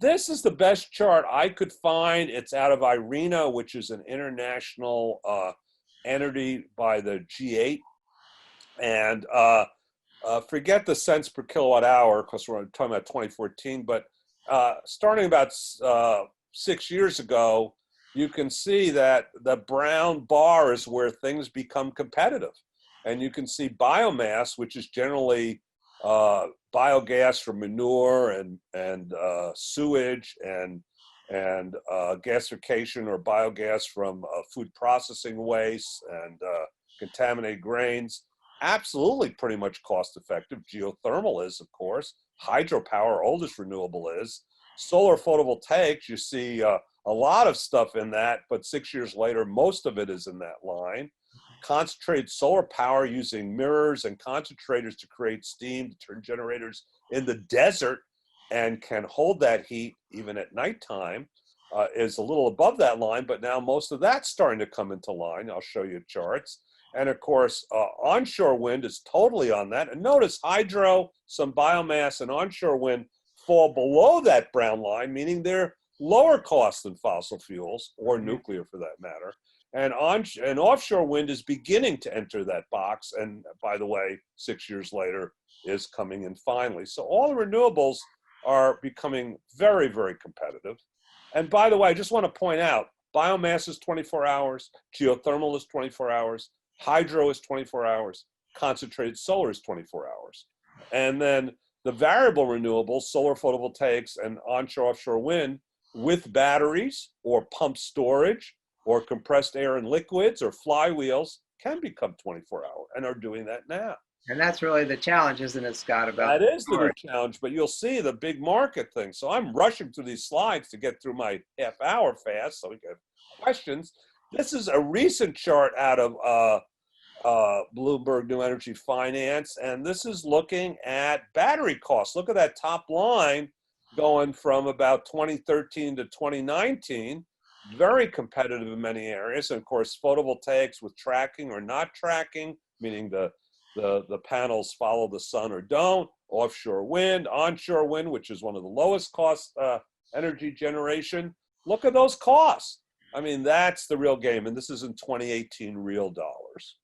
This is the best chart I could find. It's out of IRENA, which is an international entity by the G8. And forget the cents per kilowatt hour because we're talking about 2014. But starting about 6 years ago, you can see that the brown bar is where things become competitive. And you can see biomass, which is generally biogas from manure and sewage and gasification or biogas from food processing waste and contaminated grains. Absolutely pretty much cost effective. Geothermal is, of course. Hydropower, oldest renewable is. Solar photovoltaics, you see a lot of stuff in that, but 6 years later, most of it is in that line. Concentrated solar power using mirrors and concentrators to create steam, to turn generators in the desert and can hold that heat even at nighttime is a little above that line, but now most of that's starting to come into line. I'll show you charts. And of course, onshore wind is totally on that. And notice hydro, some biomass, and onshore wind fall below that brown line, meaning they're lower cost than fossil fuels or nuclear for that matter. And offshore wind is beginning to enter that box. And by the way, 6 years later is coming in finally. So all the renewables are becoming very, very competitive. And by the way, I just want to point out, biomass is 24 hours, geothermal is 24 hours, hydro is 24 hours, concentrated solar is 24 hours. And then the variable renewables, solar photovoltaics and onshore offshore wind with batteries or pump storage or compressed air and liquids or flywheels can become 24-hour and are doing that now. And that's really the challenge, isn't it, Scott? About that is the new challenge, but you'll see the big market thing. So I'm rushing through these slides to get through my half hour fast so we can have questions. This is a recent chart out of Bloomberg New Energy Finance, and this is looking at battery costs. Look at that top line going from about 2013 to 2019. Very competitive in many areas. And of course, photovoltaics with tracking or not tracking, meaning the panels follow the sun or don't. Offshore wind, onshore wind, which is one of the lowest cost energy generation. Look at those costs. I mean, that's the real game. And this is in 2018 real dollars.